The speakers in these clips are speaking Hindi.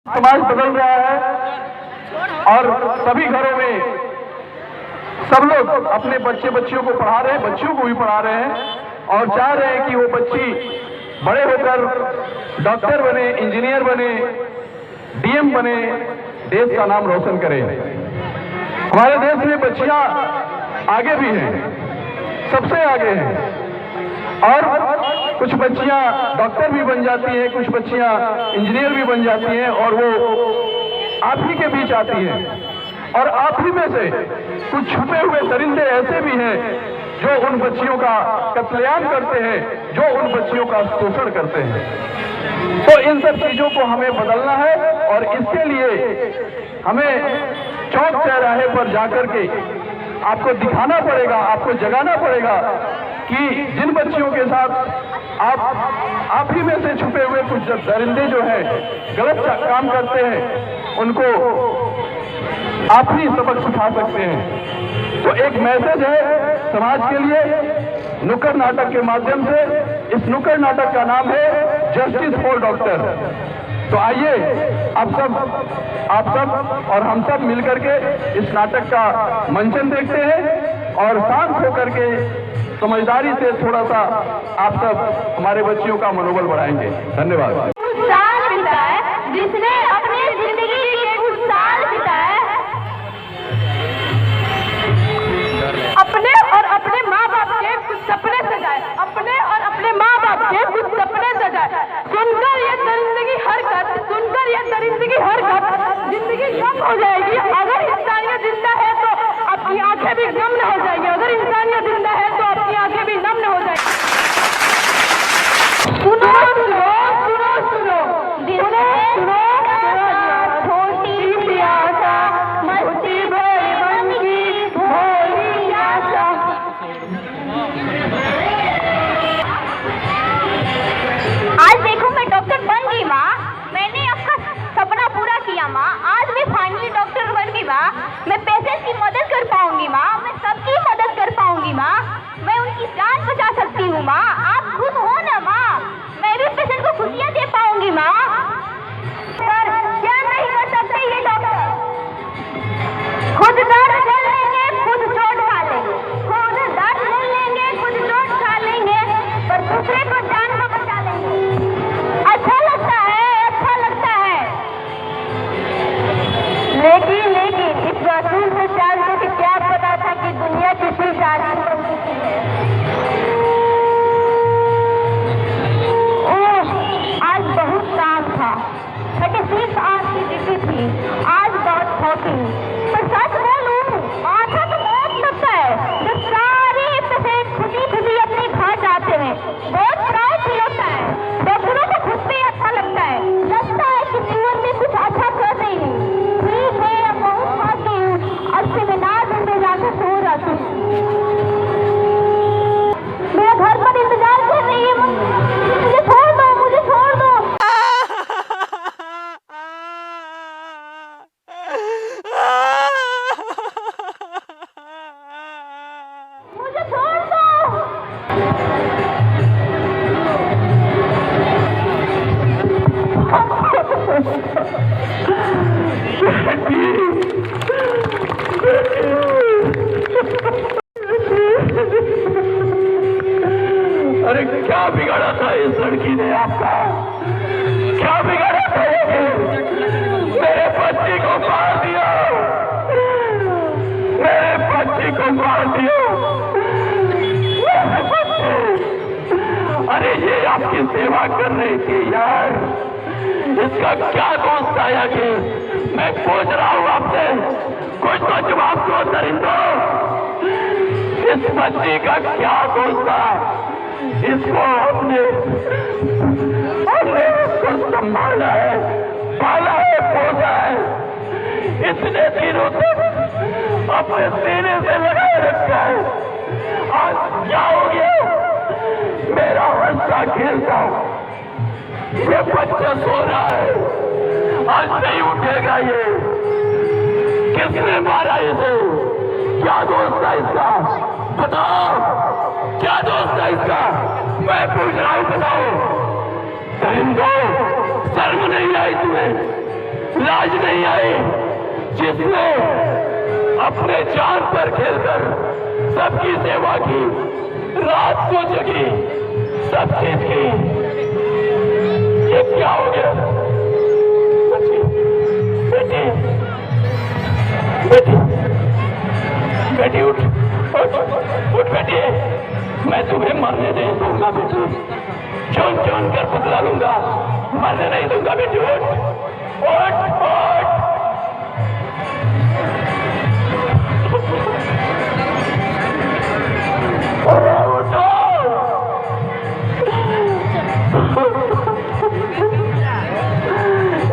समाज बदल रहा है और सभी घरों में सब लोग अपने बच्चियों को पढ़ा रहे हैं, बच्चियों को भी पढ़ा रहे हैं और चाह रहे हैं कि वो बच्ची बड़े होकर डॉक्टर बने, इंजीनियर बने, डीएम बने, देश का नाम रोशन करें। हमारे देश में बच्चियां आगे भी हैं, सबसे आगे हैं और कुछ बच्चियां डॉक्टर भी बन जाती हैं, कुछ बच्चियां इंजीनियर भी बन जाती हैं और वो आप ही के बीच आती हैं। और आप ही में से कुछ छुपे हुए दरिंदे ऐसे भी हैं जो उन बच्चियों का कत्लेआम करते हैं, जो उन बच्चियों का शोषण करते हैं। तो इन सब चीजों को हमें बदलना है और इसके लिए हमें चौक चौराहे पर जाकर के आपको दिखाना पड़ेगा, आपको जगाना पड़ेगा कि जिन बच्चियों के साथ आप ही में से छुपे हुए कुछ दरिंदे जो हैं गलत काम करते हैं, उनको आप ही सबक सिखा सकते हैं। तो एक मैसेज है समाज के लिए नुक्कड़ नाटक के माध्यम से। इस नुक्कड़ नाटक का नाम है जस्टिस फॉर डॉक्टर। तो आइए आप सब और हम सब मिलकर के इस नाटक का मंचन देखते हैं और शांत होकर के समझदारी से थोड़ा सा आप सब हमारे बच्चियों का मनोबल बढ़ाएंगे। धन्यवाद। साल बिताए जिसने अपनी जिंदगी के कुछ साल बिताए अपने और अपने माँ बाप के कुछ सपने सजाए, अपने और अपने माँ बाप के कुछ सपने सजाए। सुनकर ये दरिंदगी हरकत जिंदगी कम हो जाएगी। अगर इंसानियत जिंदा है तो आपकी आंखें भी नम न हो जाएगी, अगर इंसानियत जिंदा है तो आपकी आंखें भी नम न हो जाएगी। सुनो सुनो सुनो सुनो सुनो छोटी सी आशा मस्ती भरी बनगी भोली आशा। आज देखो मैं डॉक्टर बन गई माँ, मैंने आपका सपना पूरा किया माँ। आज मैं फाइनली डॉक्टर बन गई माँ। मैं पेशेंट की मदद कर पाऊंगी माँ, मैं सबकी मदद कर पाऊंगी माँ, मैं उनकी जान बचा सकती हूँ माँ। आप खुद हो ना माँ, मैं भी पेशेंट को खुशियाँ दे पाऊंगी माँ। पर क्या नहीं कर सकते ये डॉक्टर? खुद दर्द झेल लेंगे, खुद चोट खा लेंगे, खुद दर्द झेल लेंगे, खुद चोट खा लेंगे, पर दूसरे को जान को बचा लेंगे। अच्छा लगता है, अच्छा लगता है, लेकिन इस रसूल से जानते कि क्या पता था कि दुनिया किसी जालिम बन चुकी है। आज बहुत काम था, 36 आवर्स की ड्यूटी थी, आज बहुत थकी। पर सच बोलूं, आशा तो बहुत लगता है जब सारे पेशेंट खुशी अपने घर जाते हैं, बहुत प्राउड फील होता है। डॉक्टरों को खुद भी अच्छा लगता है कि जीवन में कुछ अच्छा कर रही हूँ। ठीक है, अब बहुत खाती हूँ, अब सेमिनार में जाकर सो जाती हूँ। मेरा घर पर इंतजार कर रही है, मुझे छोड़ दो, मुझे छोड़ दो। मुझे छोड़ दो। अरे क्या बिगाड़ा था इस लड़की ने आपका? क्या बिगाड़ा था ये? मेरे बच्चे को मार दिया, मेरे बच्चे को मार दिया। अरे ये आपकी सेवा कर रही थी यार, इसका क्या दोस्त आया कि मैं पूछ रहा हूँ आपसे, कुछ तो जवाब दो दरिंदो। इस बच्ची का क्या दोस्त था? इसको हमने इसको संभाला है, पाला है, पोसा है, इतने दिनों तक अपने सीने से लगाए रखा है। आज क्या हो गया? मेरा हंसता खेलता ये बच्चा सो रहा है, आज नहीं उठेगा ये। किसने मारा इसे? क्या दोस्त था इसका? बताओ, क्या दोस्त था इसका? मैं पूछ रहा हूँ, बताओ। दरिंदो, शर्म नहीं आई तुम्हें? लाज नहीं आई, जिसने अपने जान पर खेलकर सबकी सेवा की, रात को जगी, सब चीज की। ये क्या हो गया? बेटी, बेटी, बेटी उठ, उठ, उठ बेटी, मैं तुम्हें मरने नहीं दूंगा बेटी, चुन चुन कर पकड़ा लूंगा, मरने नहीं दूंगा बेटी, उठ, उठ, उठ।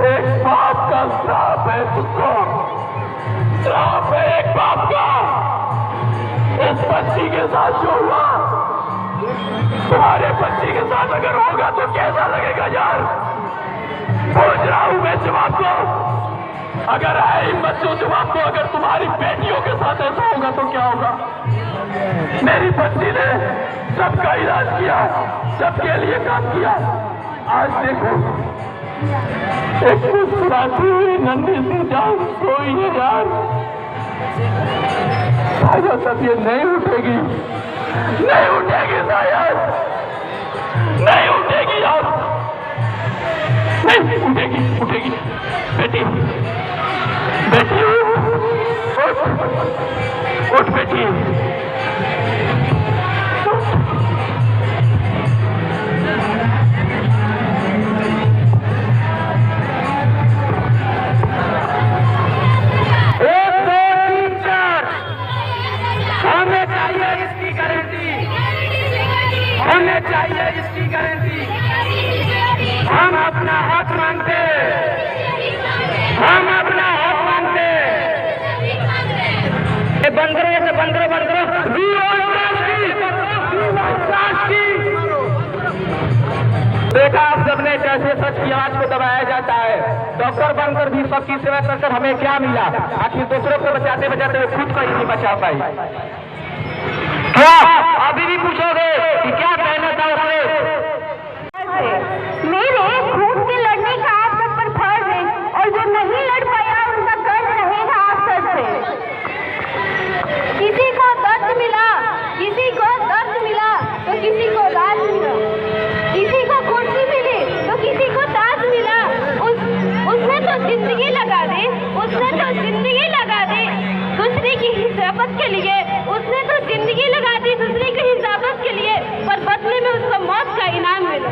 एक बाप का श्राप है तुमको, श्राप है एक बाप का। इस बच्ची के साथ जो हुआ, तुम्हारे बच्ची के साथ अगर होगा तो कैसा लगेगा यार? पूछ रहा हूं मैं जवाब दो, अगर है हिम्मत तो जवाब दो। अगर तुम्हारी बेटियों के साथ ऐसा होगा तो क्या होगा? मेरी बच्ची ने सबका इलाज किया, सबके लिए काम किया। आज देखो, एक मुस्कुराती हुई नन्ही सी जान सोई है यार। शायद तब ये नहीं उठेगी, नहीं उठेगी, शायद नहीं उठेगी यार, नहीं उठेगी, उठेगी। बेटी, बेटी उठ, उठ बेटी, होने चाहिए इसकी गारंटी। हम अपना हक मांगते, हम अपना हक मांगते। बंद करो, ऐसे बंद करो, बंद करो। देखा आप सबने कैसे सच की आवाज को दबाया जाता है। डॉक्टर बनकर भी सबकी सेवा कर हमें क्या मिला? आखिर दूसरों को बचाते बचाते हुए खुद को ही नहीं बचा पाई। क्या अभी भी पूछोगे कि क्या कहना था उसने? मेरे खून के लड़ने का आप सब पर फर्ज है, और जो नहीं लड़ पाया उनका कर्ज रहेगा आप सब से। किसी को दर्द मिला, किसी को दर्द मिला तो किसी को राज मिला, किसी को कुर्सी मिली तो किसी को ताज मिला। उसने तो जिंदगी लगा दी, उसने तो जिंदगी लगा दी दूसरे की हिफाजत के लिए, उसने तो जिंदगी लगा दी दूसरे की हिफाजत के लिए, पर बदले में उसको मौत का इनाम मिला।